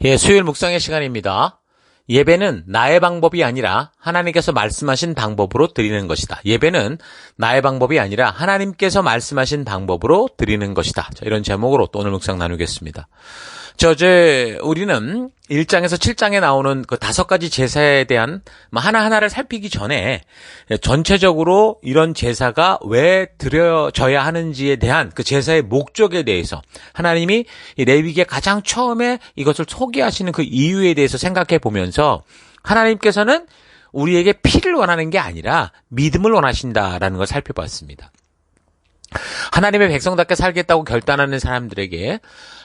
예, 수요일 묵상의 시간입니다. 예배는 나의 방법이 아니라 하나님께서 말씀하신 방법으로 드리는 것이다. 예배는 나의 방법이 아니라 하나님께서 말씀하신 방법으로 드리는 것이다. 자, 이런 제목으로 또 오늘 묵상 나누겠습니다. 우리는 1장에서 7장에 나오는 그 5가지 제사에 대한 하나하나를 살피기 전에 전체적으로 이런 제사가 왜 드려져야 하는지에 대한 그 제사의 목적에 대해서 하나님이 레위기에 가장 처음에 이것을 소개하시는 그 이유에 대해서 생각해 보면서 하나님께서는 우리에게 피를 원하는 게 아니라 믿음을 원하신다라는 걸 살펴봤습니다. 하나님의 백성답게 살겠다고 결단하는 사람들에게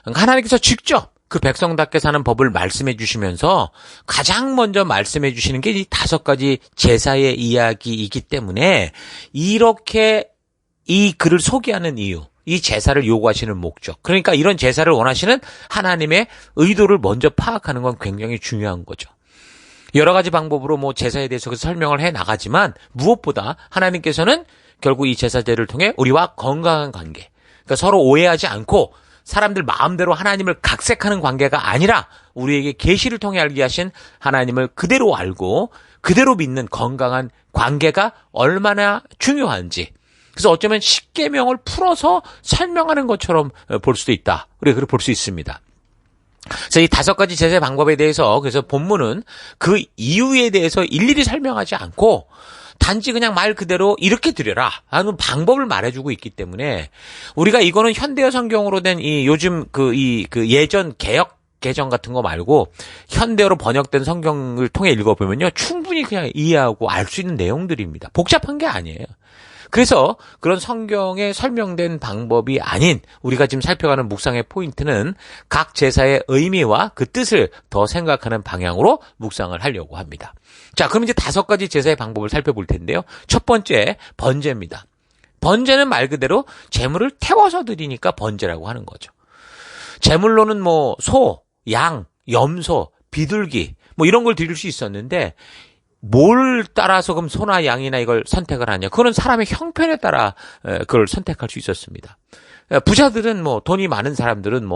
하나님께서 직접 그 백성답게 사는 법을 말씀해 주시면서 가장 먼저 말씀해 주시는 게 이 5가지 제사의 이야기이기 때문에 이렇게 이 글을 소개하는 이유, 이 제사를 요구하시는 목적, 그러니까 이런 제사를 원하시는 하나님의 의도를 먼저 파악하는 건 굉장히 중요한 거죠. 여러 가지 방법으로 제사에 대해서 설명을 해 나가지만 무엇보다 하나님께서는 결국 이 제사제를 통해 우리와 건강한 관계, 그러니까 서로 오해하지 않고 사람들 마음대로 하나님을 각색하는 관계가 아니라 우리에게 계시를 통해 알게 하신 하나님을 그대로 알고 그대로 믿는 건강한 관계가 얼마나 중요한지, 그래서 어쩌면 십계명을 풀어서 설명하는 것처럼 볼 수도 있다. 우리가 그렇게 볼 수 있습니다. 그래서 이 5가지 제사의 방법에 대해서 그래서 본문은 그 이유에 대해서 일일이 설명하지 않고 단지 그냥 말 그대로 이렇게 드려라 하는 방법을 말해주고 있기 때문에 우리가 이거는 현대어 성경으로 된 이 요즘 그 예전 개역 개정 같은 거 말고 현대어로 번역된 성경을 통해 읽어보면요, 충분히 그냥 이해하고 알 수 있는 내용들입니다. 복잡한 게 아니에요. 그래서 그런 성경에 설명된 방법이 아닌 우리가 지금 살펴가는 묵상의 포인트는 각 제사의 의미와 그 뜻을 더 생각하는 방향으로 묵상을 하려고 합니다. 자, 그럼 이제 5가지 제사의 방법을 살펴볼 텐데요. 첫 번째, 번제입니다. 번제는 말 그대로 제물을 태워서 드리니까 번제라고 하는 거죠. 제물로는 소, 양, 염소, 비둘기 이런 걸 드릴 수 있었는데 뭘 따라서 그럼 소나 양이나 이걸 선택을 하냐? 그거는 사람의 형편에 따라 그걸 선택할 수 있었습니다. 부자들은 돈이 많은 사람들은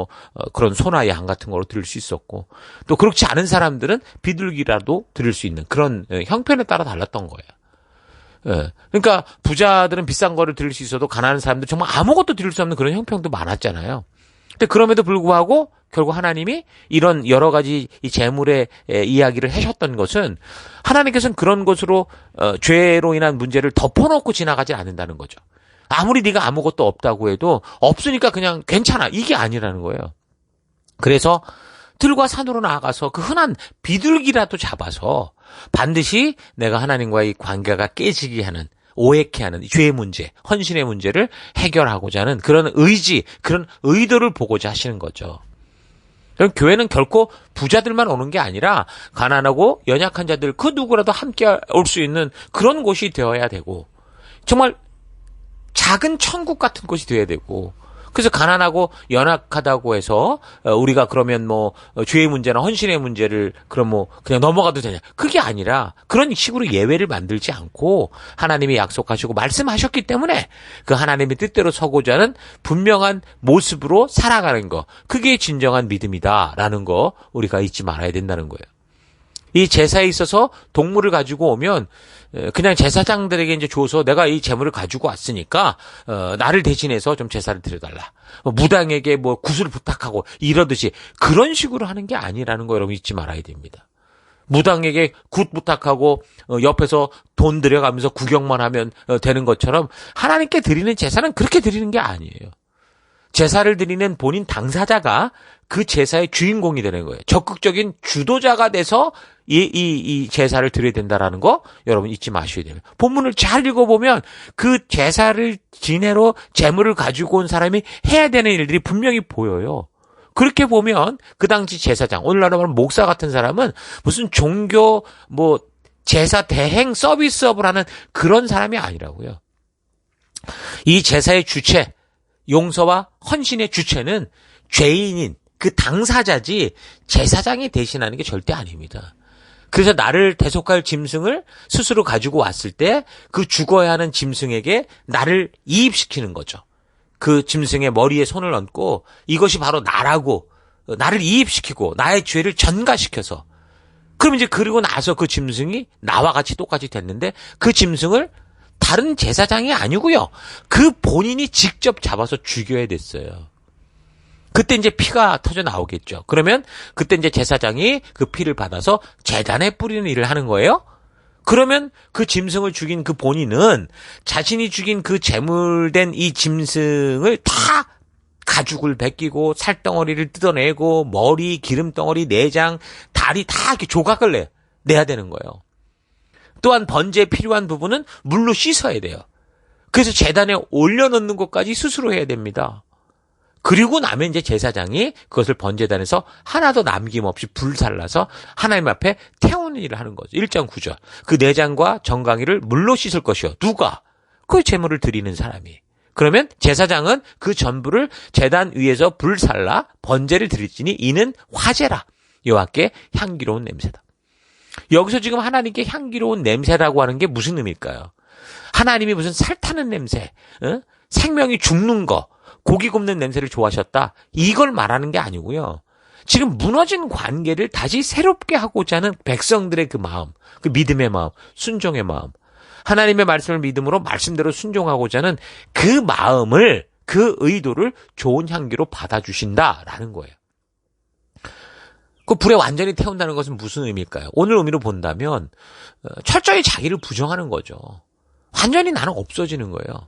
그런 소나 양 같은 거로 드릴 수 있었고, 또 그렇지 않은 사람들은 비둘기라도 드릴 수 있는 그런 형편에 따라 달랐던 거예요. 그러니까 부자들은 비싼 거를 드릴 수 있어도 가난한 사람들 정말 아무것도 드릴 수 없는 그런 형편도 많았잖아요. 근데 그럼에도 불구하고 결국 하나님이 이런 여러 가지 이 재물의 이야기를 하셨던 것은 하나님께서는 그런 것으로 죄로 인한 문제를 덮어놓고 지나가지 않는다는 거죠. 아무리 네가 아무것도 없다고 해도 없으니까 그냥 괜찮아, 이게 아니라는 거예요. 그래서 들과 산으로 나아가서 그 흔한 비둘기라도 잡아서 반드시 내가 하나님과의 관계가 깨지게 하는, 오해케 하는 죄의 문제, 헌신의 문제를 해결하고자 하는 그런 의지, 그런 의도를 보고자 하시는 거죠. 교회는 결코 부자들만 오는 게 아니라 가난하고 연약한 자들 그 누구라도 함께 올 수 있는 그런 곳이 되어야 되고, 정말 작은 천국 같은 곳이 되어야 되고, 그래서 가난하고 연약하다고 해서 우리가 그러면 죄의 문제나 헌신의 문제를 그럼 그냥 넘어가도 되냐? 그게 아니라 그런 식으로 예외를 만들지 않고 하나님이 약속하시고 말씀하셨기 때문에 그 하나님의 뜻대로 서고자 하는 분명한 모습으로 살아가는 거, 그게 진정한 믿음이다라는 거 우리가 잊지 말아야 된다는 거예요. 이 제사에 있어서 동물을 가지고 오면 그냥 제사장들에게 이제 줘서 내가 이 제물을 가지고 왔으니까 나를 대신해서 좀 제사를 드려달라, 무당에게 구슬을 부탁하고 이러듯이 그런 식으로 하는 게 아니라는 거 여러분 잊지 말아야 됩니다. 무당에게 굿 부탁하고 옆에서 돈 들여가면서 구경만 하면 되는 것처럼 하나님께 드리는 제사는 그렇게 드리는 게 아니에요. 제사를 드리는 본인 당사자가 그 제사의 주인공이 되는 거예요. 적극적인 주도자가 돼서 이 제사를 드려야 된다라는 거 여러분 잊지 마셔야 됩니다. 본문을 잘 읽어보면 그 제사를 지내러 제물을 가지고 온 사람이 해야 되는 일들이 분명히 보여요. 그렇게 보면 그 당시 제사장, 오늘날로 말하면 목사 같은 사람은 무슨 종교 제사 대행 서비스업을 하는 그런 사람이 아니라고요. 이 제사의 주체, 용서와 헌신의 주체는 죄인인 그 당사자지 제사장이 대신하는 게 절대 아닙니다. 그래서 나를 대속할 짐승을 스스로 가지고 왔을 때 그 죽어야 하는 짐승에게 나를 이입시키는 거죠. 그 짐승의 머리에 손을 얹고 이것이 바로 나라고 나를 이입시키고 나의 죄를 전가시켜서 그럼 이제 그리고 나서 그 짐승이 나와 같이 똑같이 됐는데 그 짐승을 다른 제사장이 아니고요. 그 본인이 직접 잡아서 죽여야 됐어요. 그때 이제 피가 터져 나오겠죠. 그러면 그때 이제 제사장이 그 피를 받아서 제단에 뿌리는 일을 하는 거예요. 그러면 그 짐승을 죽인 그 본인은 자신이 죽인 그 제물된 이 짐승을 다 가죽을 벗기고 살덩어리를 뜯어내고 머리, 기름덩어리, 내장, 다리 다 이렇게 조각을 내야 되는 거예요. 또한 번제에 필요한 부분은 물로 씻어야 돼요. 그래서 제단에 올려놓는 것까지 스스로 해야 됩니다. 그리고 나면 이제 제사장이 그것을 번제단에서 하나도 남김없이 불살라서 하나님 앞에 태우는 일을 하는 거죠. 1장 9절. 그 내장과 정강이를 물로 씻을 것이요. 누가? 그 제물을 드리는 사람이. 그러면 제사장은 그 전부를 제단 위에서 불살라 번제를 드릴지니 이는 화제라. 여호와께 향기로운 냄새다. 여기서 지금 하나님께 향기로운 냄새라고 하는 게 무슨 의미일까요? 하나님이 무슨 살타는 냄새, 생명이 죽는 거, 고기 굽는 냄새를 좋아하셨다. 이걸 말하는 게 아니고요. 지금 무너진 관계를 다시 새롭게 하고자 하는 백성들의 그 마음, 그 믿음의 마음, 순종의 마음. 하나님의 말씀을 믿음으로 말씀대로 순종하고자 하는 그 마음을, 그 의도를 좋은 향기로 받아주신다라는 거예요. 그 불에 완전히 태운다는 것은 무슨 의미일까요? 오늘 의미로 본다면 철저히 자기를 부정하는 거죠. 완전히 나는 없어지는 거예요.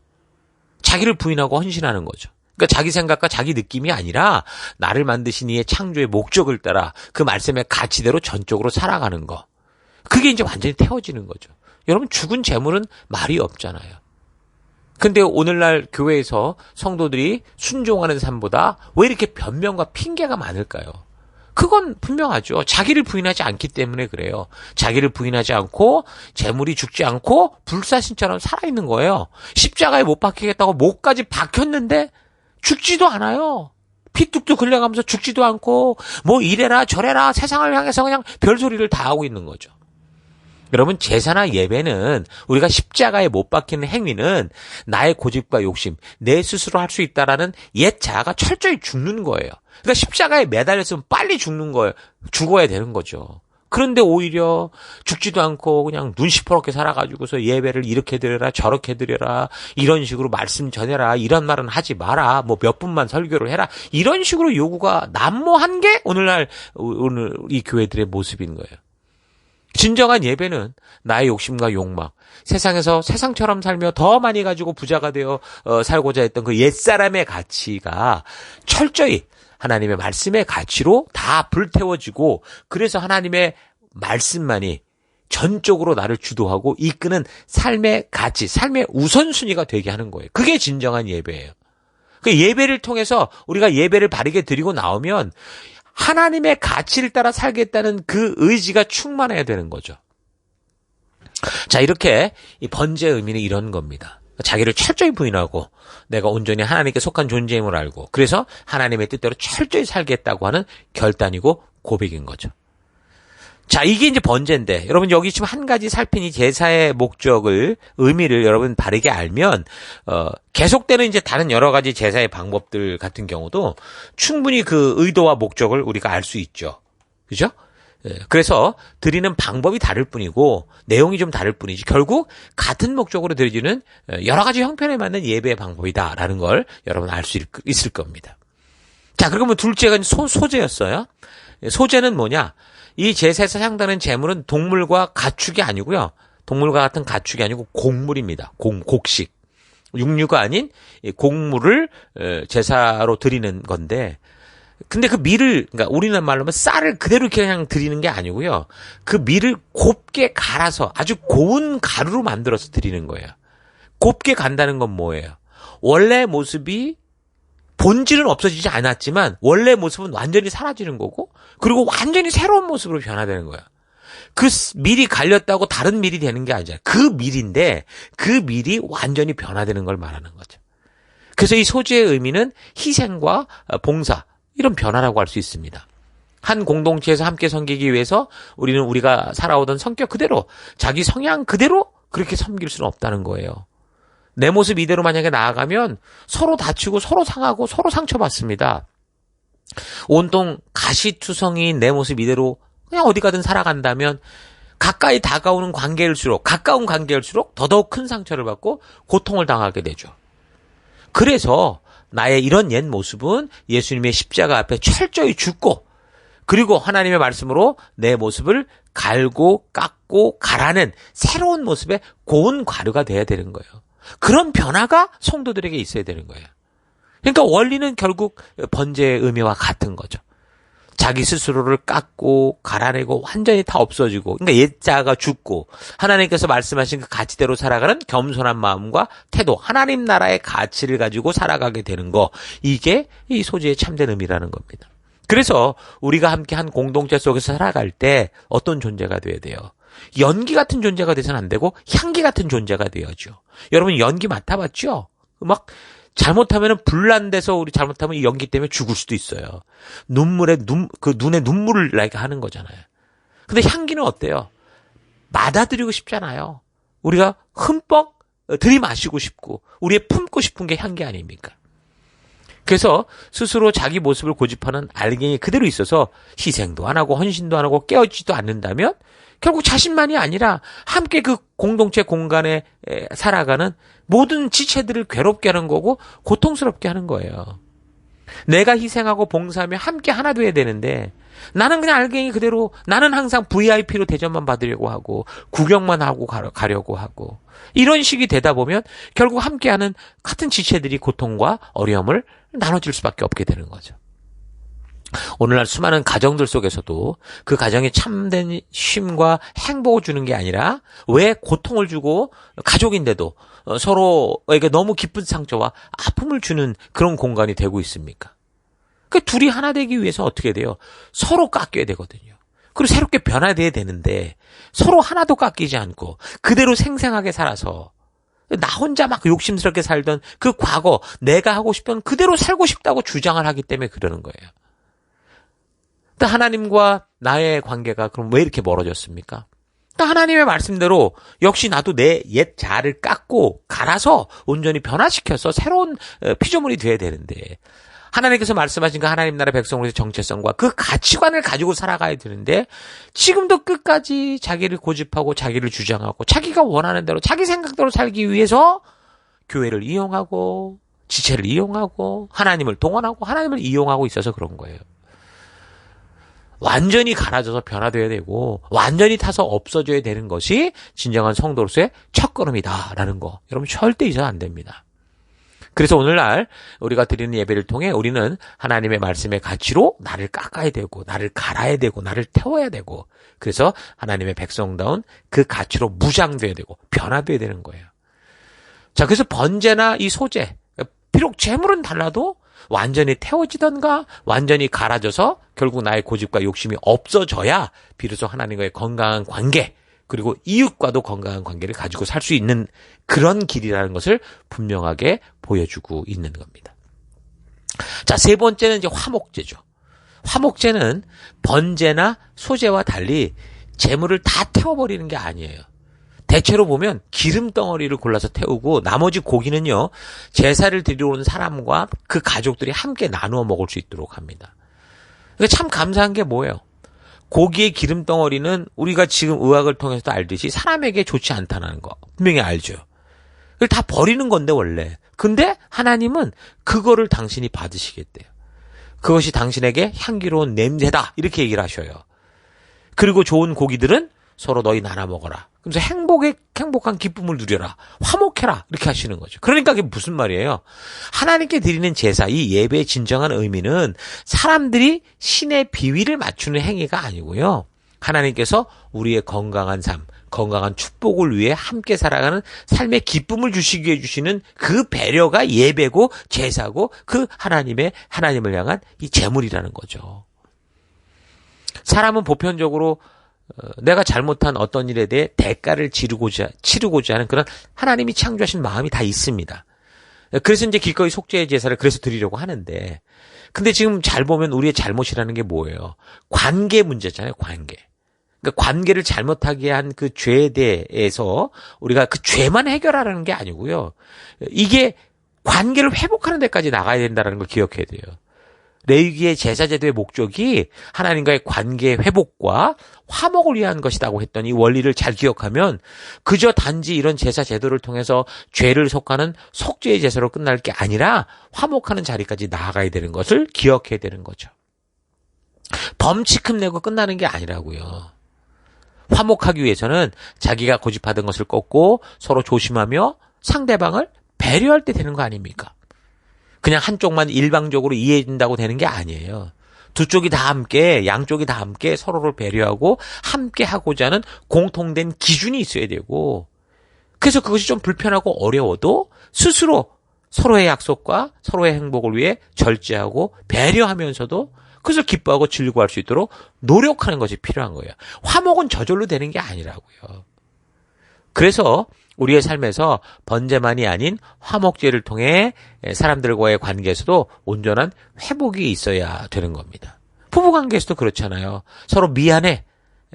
자기를 부인하고 헌신하는 거죠. 그러니까 자기 생각과 자기 느낌이 아니라 나를 만드신 이의 창조의 목적을 따라 그 말씀의 가치대로 전적으로 살아가는 거. 그게 이제 완전히 태워지는 거죠. 여러분 죽은 재물은 말이 없잖아요. 근데 오늘날 교회에서 성도들이 순종하는 삶보다 왜 이렇게 변명과 핑계가 많을까요? 그건 분명하죠. 자기를 부인하지 않기 때문에 그래요. 자기를 부인하지 않고 재물이 죽지 않고 불사신처럼 살아있는 거예요. 십자가에 못 박히겠다고 목까지 박혔는데 죽지도 않아요. 피 뚝뚝 흘려가면서 죽지도 않고 뭐 이래라 저래라 세상을 향해서 그냥 별소리를 다 하고 있는 거죠. 여러분 제사나 예배는 우리가 십자가에 못 박히는 행위는 나의 고집과 욕심, 내 스스로 할 수 있다라는 옛 자아가 철저히 죽는 거예요. 그러니까 십자가에 매달렸으면 빨리 죽는 거예요. 죽어야 되는 거죠. 그런데 오히려 죽지도 않고 그냥 눈 시퍼렇게 살아가지고서 예배를 이렇게 드려라 저렇게 드려라 이런 식으로 말씀 전해라 이런 말은 하지 마라 뭐 몇 분만 설교를 해라 이런 식으로 요구가 난무한 게 오늘 이 교회들의 모습인 거예요. 진정한 예배는 나의 욕심과 욕망, 세상에서 세상처럼 살며 더 많이 가지고 부자가 되어 살고자 했던 그 옛사람의 가치가 철저히 하나님의 말씀의 가치로 다 불태워지고 그래서 하나님의 말씀만이 전적으로 나를 주도하고 이끄는 삶의 가치, 삶의 우선순위가 되게 하는 거예요. 그게 진정한 예배예요. 그 예배를 통해서 우리가 예배를 바르게 드리고 나오면 하나님의 가치를 따라 살겠다는 그 의지가 충만해야 되는 거죠. 자, 이렇게 이 번제의 의미는 이런 겁니다. 자기를 철저히 부인하고 내가 온전히 하나님께 속한 존재임을 알고 그래서 하나님의 뜻대로 철저히 살겠다고 하는 결단이고 고백인 거죠. 자, 이게 이제 번제인데 여러분 여기 지금 한 가지 살핀 이 제사의 목적을 의미를 여러분 바르게 알면 계속되는 이제 다른 여러 가지 제사의 방법들 같은 경우도 충분히 그 의도와 목적을 우리가 알 수 있죠. 그죠? 그래서 드리는 방법이 다를 뿐이고 내용이 좀 다를 뿐이지 결국 같은 목적으로 드리는 여러 가지 형편에 맞는 예배의 방법이다라는 걸 여러분 알 수 있을 겁니다. 자, 그러면 둘째가 소제였어요. 소제는 뭐냐? 이 제사에서 향단하는 제물은 동물과 가축이 아니고요. 동물과 같은 가축이 아니고 곡물입니다. 곡식. 육류가 아닌 곡물을 제사로 드리는 건데 근데 그 밀을 그러니까 우리는 말로 하면 쌀을 그대로 그냥 드리는 게 아니고요. 그 밀을 곱게 갈아서 아주 고운 가루로 만들어서 드리는 거예요. 곱게 간다는 건 뭐예요? 원래 모습이 본질은 없어지지 않았지만 원래 모습은 완전히 사라지는 거고 그리고 완전히 새로운 모습으로 변화되는 거예요. 그 밀이 갈렸다고 다른 밀이 되는 게 아니잖아요. 그 밀인데 그 밀이 완전히 변화되는 걸 말하는 거죠. 그래서 이 소제의 의미는 희생과 봉사 이런 변화라고 할 수 있습니다. 한 공동체에서 함께 섬기기 위해서 우리는 우리가 살아오던 성격 그대로 자기 성향 그대로 그렇게 섬길 수는 없다는 거예요. 내 모습 이대로 만약에 나아가면 서로 다치고 서로 상하고 서로 상처받습니다. 온통 가시투성이인 내 모습 이대로 그냥 어디 가든 살아간다면 가까이 다가오는 가까운 관계일수록 더더욱 큰 상처를 받고 고통을 당하게 되죠. 그래서 나의 이런 옛 모습은 예수님의 십자가 앞에 철저히 죽고, 그리고 하나님의 말씀으로 내 모습을 갈고 깎고 가라는 새로운 모습의 고운 과류가 돼야 되는 거예요. 그런 변화가 성도들에게 있어야 되는 거예요. 그러니까 원리는 결국 번제의 의미와 같은 거죠. 자기 스스로를 깎고 갈아내고 완전히 다 없어지고, 그러니까 옛자가 죽고 하나님께서 말씀하신 그 가치대로 살아가는 겸손한 마음과 태도, 하나님 나라의 가치를 가지고 살아가게 되는 거, 이게 이 소재의 참된 의미라는 겁니다. 그래서 우리가 함께 한 공동체 속에서 살아갈 때 어떤 존재가 돼야 돼요? 연기 같은 존재가 돼서는 안 되고 향기 같은 존재가 돼야죠. 여러분 연기 맡아봤죠? 막 잘못하면은 불난데서 우리 잘못하면 이 연기 때문에 죽을 수도 있어요. 눈에 눈물을 나게 하는 거잖아요. 근데 향기는 어때요? 받아들이고 싶잖아요. 우리가 흠뻑 들이마시고 싶고 우리의 품고 싶은 게 향기 아닙니까? 그래서 스스로 자기 모습을 고집하는 알갱이 그대로 있어서 희생도 안 하고 헌신도 안 하고 깨어지지도 않는다면 결국 자신만이 아니라 함께 그 공동체 공간에 살아가는 모든 지체들을 괴롭게 하는 거고 고통스럽게 하는 거예요. 내가 희생하고 봉사하며 함께 하나 돼야 되는데 나는 그냥 알갱이 그대로, 나는 항상 VIP로 대접만 받으려고 하고 구경만 하고 가려고 하고 이런 식이 되다 보면 결국 함께하는 같은 지체들이 고통과 어려움을 나눠줄 수밖에 없게 되는 거죠. 오늘날 수많은 가정들 속에서도 그 가정에 참된 쉼과 행복을 주는 게 아니라 왜 고통을 주고 가족인데도 서로에게 너무 깊은 상처와 아픔을 주는 그런 공간이 되고 있습니까? 그 둘이 하나 되기 위해서 어떻게 돼요? 서로 깎여야 되거든요. 그리고 새롭게 변화돼야 되는데 서로 하나도 깎이지 않고 그대로 생생하게 살아서 나 혼자 막 욕심스럽게 살던 그 과거, 내가 하고 싶던 그대로 살고 싶다고 주장을 하기 때문에 그러는 거예요. 하나님과 나의 관계가 그럼 왜 이렇게 멀어졌습니까? 하나님의 말씀대로 역시 나도 내 옛 자아를 깎고 갈아서 온전히 변화시켜서 새로운 피조물이 돼야 되는데 하나님께서 말씀하신 그 하나님 나라 백성으로서의 정체성과 그 가치관을 가지고 살아가야 되는데 지금도 끝까지 자기를 고집하고 자기를 주장하고 자기가 원하는 대로 자기 생각대로 살기 위해서 교회를 이용하고 지체를 이용하고 하나님을 동원하고 하나님을 이용하고 있어서 그런 거예요. 완전히 갈아져서 변화돼야 되고 완전히 타서 없어져야 되는 것이 진정한 성도로서의 첫걸음이다라는 거 여러분 절대 잊어서는 안 됩니다. 그래서 오늘날 우리가 드리는 예배를 통해 우리는 하나님의 말씀의 가치로 나를 깎아야 되고 나를 갈아야 되고 나를 태워야 되고 그래서 하나님의 백성다운 그 가치로 무장돼야 되고 변화돼야 되는 거예요. 자, 그래서 번제나 이 소제, 비록 재물은 달라도 완전히 태워지던가 완전히 갈아져서 결국 나의 고집과 욕심이 없어져야 비로소 하나님과의 건강한 관계 그리고 이웃과도 건강한 관계를 가지고 살 수 있는 그런 길이라는 것을 분명하게 보여주고 있는 겁니다. 자, 세 번째는 이제 화목제죠. 화목제는 번제나 소제와 달리 재물을 다 태워버리는 게 아니에요. 대체로 보면 기름 덩어리를 골라서 태우고 나머지 고기는요 제사를 드리러 온 사람과 그 가족들이 함께 나누어 먹을 수 있도록 합니다. 그러니까 참 감사한 게 뭐예요? 고기의 기름 덩어리는 우리가 지금 의학을 통해서도 알듯이 사람에게 좋지 않다는 거 분명히 알죠. 그걸 다 버리는 건데 원래. 근데 하나님은 그거를 당신이 받으시겠대요. 그것이 당신에게 향기로운 냄새다 이렇게 얘기를 하셔요. 그리고 좋은 고기들은 서로 너희 나눠 먹어라. 그래서 행복한 기쁨을 누려라. 화목해라. 이렇게 하시는 거죠. 그러니까 그게 무슨 말이에요? 하나님께 드리는 제사, 이 예배의 진정한 의미는 사람들이 신의 비위를 맞추는 행위가 아니고요. 하나님께서 우리의 건강한 삶, 건강한 축복을 위해 함께 살아가는 삶의 기쁨을 주시기 위해 주시는 그 배려가 예배고 제사고 그 하나님을 향한 이 제물이라는 거죠. 사람은 보편적으로 내가 잘못한 어떤 일에 대해 대가를 치르고자 하는 그런 하나님이 창조하신 마음이 다 있습니다. 그래서 이제 기꺼이 속죄의 제사를 그래서 드리려고 하는데, 근데 지금 잘 보면 우리의 잘못이라는 게 뭐예요? 관계 문제잖아요, 관계. 그러니까 관계를 잘못하게 한 그 죄에 대해서 우리가 그 죄만 해결하라는 게 아니고요. 이게 관계를 회복하는 데까지 나가야 된다는 걸 기억해야 돼요. 레위기의 제사제도의 목적이 하나님과의 관계 회복과 화목을 위한 것이라고 했던 이 원리를 잘 기억하면 그저 단지 이런 제사제도를 통해서 죄를 속하는 속죄의 제사로 끝날 게 아니라 화목하는 자리까지 나아가야 되는 것을 기억해야 되는 거죠. 범칙금 내고 끝나는 게 아니라고요. 화목하기 위해서는 자기가 고집하던 것을 꺾고 서로 조심하며 상대방을 배려할 때 되는 거 아닙니까? 그냥 한쪽만 일방적으로 이해해 준다고 되는 게 아니에요. 두 쪽이 다 함께, 양쪽이 다 함께 서로를 배려하고 함께 하고자 하는 공통된 기준이 있어야 되고, 그래서 그것이 좀 불편하고 어려워도 스스로 서로의 약속과 서로의 행복을 위해 절제하고 배려하면서도 그것을 기뻐하고 즐거워할 수 있도록 노력하는 것이 필요한 거예요. 화목은 저절로 되는 게 아니라고요. 그래서 우리의 삶에서 번제만이 아닌 화목제를 통해 사람들과의 관계에서도 온전한 회복이 있어야 되는 겁니다. 부부관계에서도 그렇잖아요. 서로 미안해.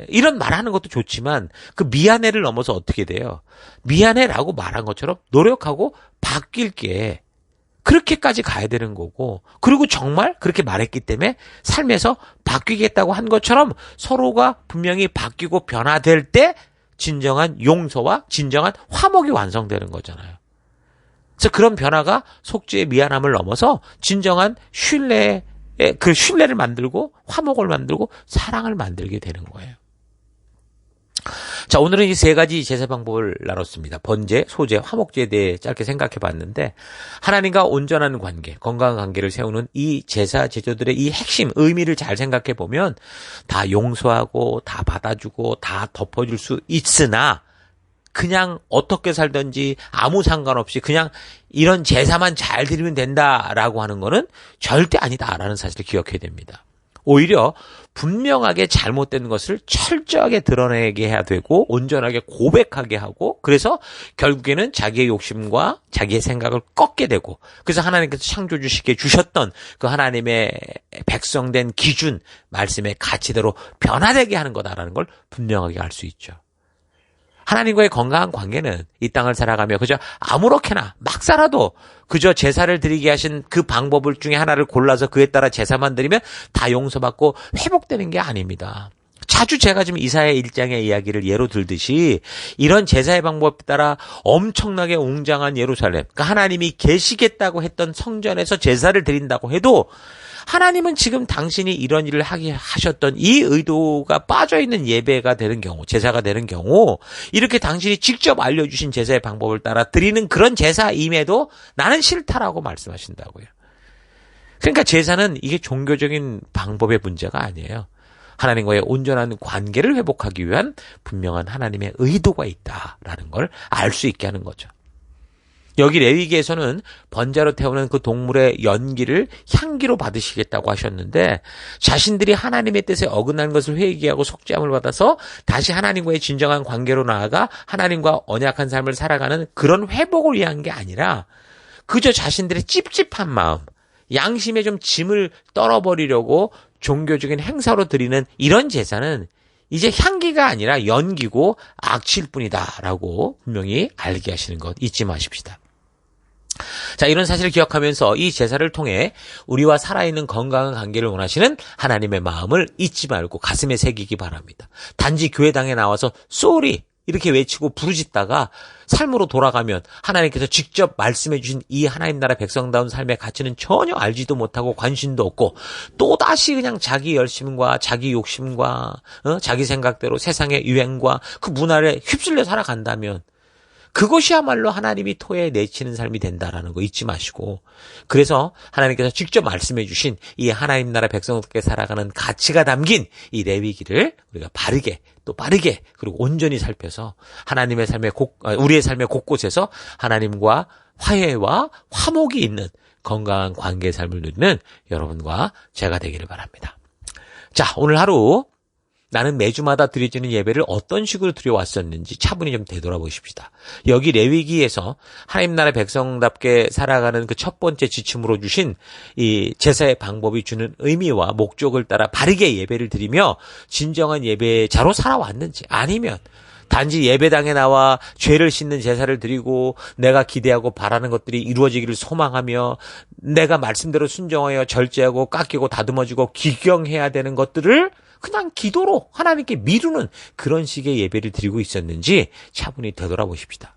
이런 말하는 것도 좋지만 그 미안해를 넘어서 어떻게 돼요? 미안해라고 말한 것처럼 노력하고 바뀔게. 그렇게까지 가야 되는 거고, 그리고 정말 그렇게 말했기 때문에 삶에서 바뀌겠다고 한 것처럼 서로가 분명히 바뀌고 변화될 때 진정한 용서와 진정한 화목이 완성되는 거잖아요. 그래서 그런 변화가 속죄의 미안함을 넘어서 진정한 그 신뢰를 만들고 화목을 만들고 사랑을 만들게 되는 거예요. 자, 오늘은 이 세 가지 제사 방법을 나눴습니다. 번제, 소제, 화목제에 대해 짧게 생각해 봤는데, 하나님과 온전한 관계, 건강한 관계를 세우는 이 제사 제도들의 이 핵심, 의미를 잘 생각해 보면 다 용서하고 다 받아주고 다 덮어줄 수 있으나 그냥 어떻게 살든지 아무 상관없이 그냥 이런 제사만 잘 드리면 된다라고 하는 거는 절대 아니다라는 사실을 기억해야 됩니다. 오히려 분명하게 잘못된 것을 철저하게 드러내게 해야 되고 온전하게 고백하게 하고, 그래서 결국에는 자기의 욕심과 자기의 생각을 꺾게 되고, 그래서 하나님께서 창조주시기에 주셨던 그 하나님의 백성된 기준, 말씀의 가치대로 변화되게 하는 거다라는 걸 분명하게 알 수 있죠. 하나님과의 건강한 관계는 이 땅을 살아가며 그저 아무렇게나 막 살아도 그저 제사를 드리게 하신 그 방법을 중에 하나를 골라서 그에 따라 제사만 드리면 다 용서받고 회복되는 게 아닙니다. 자주 제가 지금 이사야 1장의 이야기를 예로 들듯이 이런 제사의 방법에 따라 엄청나게 웅장한 예루살렘, 그러니까 하나님이 계시겠다고 했던 성전에서 제사를 드린다고 해도 하나님은 지금 당신이 이런 일을 하게 하셨던 이 의도가 빠져있는 예배가 되는 경우, 제사가 되는 경우, 이렇게 당신이 직접 알려주신 제사의 방법을 따라 드리는 그런 제사임에도 나는 싫다라고 말씀하신다고요. 그러니까 제사는 이게 종교적인 방법의 문제가 아니에요. 하나님과의 온전한 관계를 회복하기 위한 분명한 하나님의 의도가 있다라는 걸 알 수 있게 하는 거죠. 여기 레위기에서는 번제로 태우는 그 동물의 연기를 향기로 받으시겠다고 하셨는데, 자신들이 하나님의 뜻에 어긋난 것을 회개하고 속죄함을 받아서 다시 하나님과의 진정한 관계로 나아가 하나님과 언약한 삶을 살아가는 그런 회복을 위한 게 아니라 그저 자신들의 찝찝한 마음, 양심에 좀 짐을 떨어버리려고 종교적인 행사로 드리는 이런 제사는 이제 향기가 아니라 연기고 악취일 뿐이다라고 분명히 알게 하시는 것 잊지 마십시다. 자, 이런 사실을 기억하면서 이 제사를 통해 우리와 살아있는 건강한 관계를 원하시는 하나님의 마음을 잊지 말고 가슴에 새기기 바랍니다. 단지 교회당에 나와서 쏘리 이렇게 외치고 부르짖다가 삶으로 돌아가면 하나님께서 직접 말씀해 주신 이 하나님 나라 백성다운 삶의 가치는 전혀 알지도 못하고 관심도 없고 또다시 그냥 자기 열심과 자기 욕심과 자기 생각대로 세상의 유행과 그 문화에 휩쓸려 살아간다면 그것이야말로 하나님이 토에 내치는 삶이 된다라는 거 잊지 마시고, 그래서 하나님께서 직접 말씀해 주신 이 하나님 나라 백성들께 살아가는 가치가 담긴 이 레위기를 우리가 바르게 또 빠르게 그리고 온전히 살펴서 하나님의 삶의 우리의 삶의 곳곳에서 하나님과 화해와 화목이 있는 건강한 관계의 삶을 누리는 여러분과 제가 되기를 바랍니다. 자, 오늘 하루 나는 매주마다 드려지는 예배를 어떤 식으로 드려왔었는지 차분히 좀 되돌아보십시다. 여기 레위기에서 하나님 나라 백성답게 살아가는 그 첫 번째 지침으로 주신 이 제사의 방법이 주는 의미와 목적을 따라 바르게 예배를 드리며 진정한 예배자로 살아왔는지, 아니면 단지 예배당에 나와 죄를 씻는 제사를 드리고 내가 기대하고 바라는 것들이 이루어지기를 소망하며 내가 말씀대로 순종하여 절제하고 깎이고 다듬어지고 기경해야 되는 것들을 그냥 기도로 하나님께 미루는 그런 식의 예배를 드리고 있었는지 차분히 되돌아보십시다.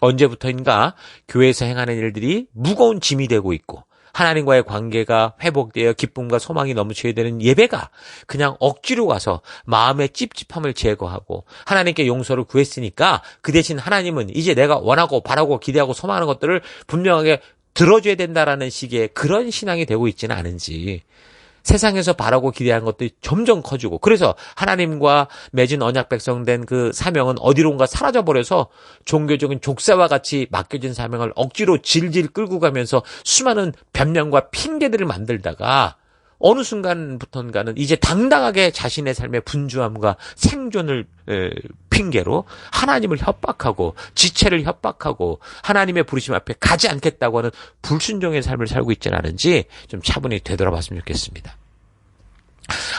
언제부터인가 교회에서 행하는 일들이 무거운 짐이 되고 있고 하나님과의 관계가 회복되어 기쁨과 소망이 넘쳐야 되는 예배가 그냥 억지로 가서 마음의 찝찝함을 제거하고 하나님께 용서를 구했으니까 그 대신 하나님은 이제 내가 원하고 바라고 기대하고 소망하는 것들을 분명하게 들어줘야 된다라는 식의 그런 신앙이 되고 있지는 않은지 세상에서 바라고 기대하는 것들이 점점 커지고 그래서 하나님과 맺은 언약 백성 된 그 사명은 어디론가 사라져버려서 종교적인 족쇄와 같이 맡겨진 사명을 억지로 질질 끌고 가면서 수많은 변명과 핑계들을 만들다가 어느 순간부터인가는 이제 당당하게 자신의 삶의 분주함과 생존을 핑계로 하나님을 협박하고 지체를 협박하고 하나님의 부르심 앞에 가지 않겠다고 하는 불순종의 삶을 살고 있지는 않은지 좀 차분히 되돌아봤으면 좋겠습니다.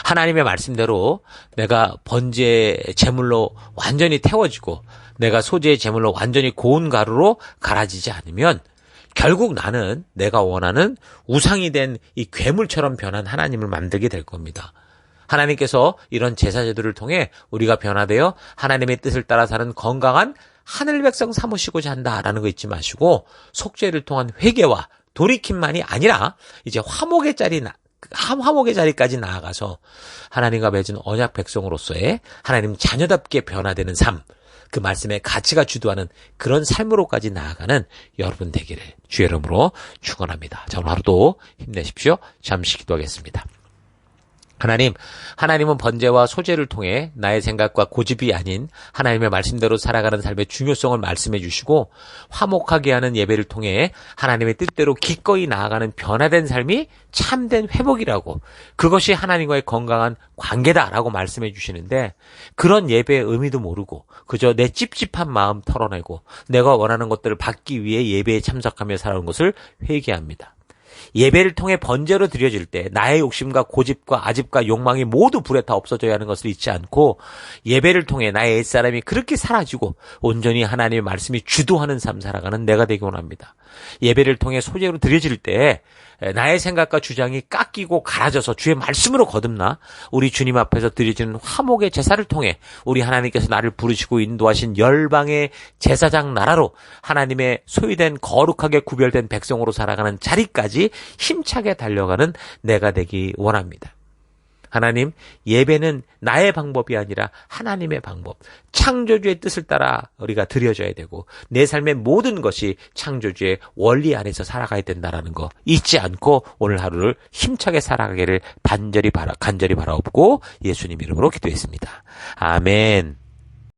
하나님의 말씀대로 내가 번제의 제물로 완전히 태워지고 내가 소제의 제물로 완전히 고운 가루로 갈아지지 않으면 결국 나는 내가 원하는 우상이 된 이 괴물처럼 변한 하나님을 만들게 될 겁니다. 하나님께서 이런 제사제도를 통해 우리가 변화되어 하나님의 뜻을 따라 사는 건강한 하늘 백성 삼으시고자 한다라는 거 잊지 마시고 속죄를 통한 회개와 돌이킴만이 아니라 이제 화목의 자리까지 나아가서 하나님과 맺은 언약 백성으로서의 하나님 자녀답게 변화되는 삶, 그 말씀의 가치가 주도하는 그런 삶으로까지 나아가는 여러분 되기를 주의 이름으로 축원합니다. 자, 오늘 하루도 힘내십시오. 잠시 기도하겠습니다. 하나님은 번제와 소제를 통해 나의 생각과 고집이 아닌 하나님의 말씀대로 살아가는 삶의 중요성을 말씀해 주시고 화목하게 하는 예배를 통해 하나님의 뜻대로 기꺼이 나아가는 변화된 삶이 참된 회복이라고 그것이 하나님과의 건강한 관계다라고 말씀해 주시는데 그런 예배의 의미도 모르고 그저 내 찝찝한 마음 털어내고 내가 원하는 것들을 받기 위해 예배에 참석하며 살아온 것을 회개합니다. 예배를 통해 번제로 드려질 때 나의 욕심과 고집과 아집과 욕망이 모두 불에 타 없어져야 하는 것을 잊지 않고 예배를 통해 나의 옛사람이 그렇게 사라지고 온전히 하나님의 말씀이 주도하는 삶 살아가는 내가 되기 원합니다. 예배를 통해 소제로 드려질 때 나의 생각과 주장이 깎이고 갈아져서 주의 말씀으로 거듭나 우리 주님 앞에서 드려지는 화목의 제사를 통해 우리 하나님께서 나를 부르시고 인도하신 열방의 제사장 나라로 하나님의 소유된 거룩하게 구별된 백성으로 살아가는 자리까지 힘차게 달려가는 내가 되기 원합니다. 하나님, 예배는 나의 방법이 아니라 하나님의 방법, 창조주의 뜻을 따라 우리가 드려져야 되고 내 삶의 모든 것이 창조주의 원리 안에서 살아가야 된다는 거 잊지 않고 오늘 하루를 힘차게 살아가기를 간절히 바라옵고 예수님 이름으로 기도했습니다. 아멘.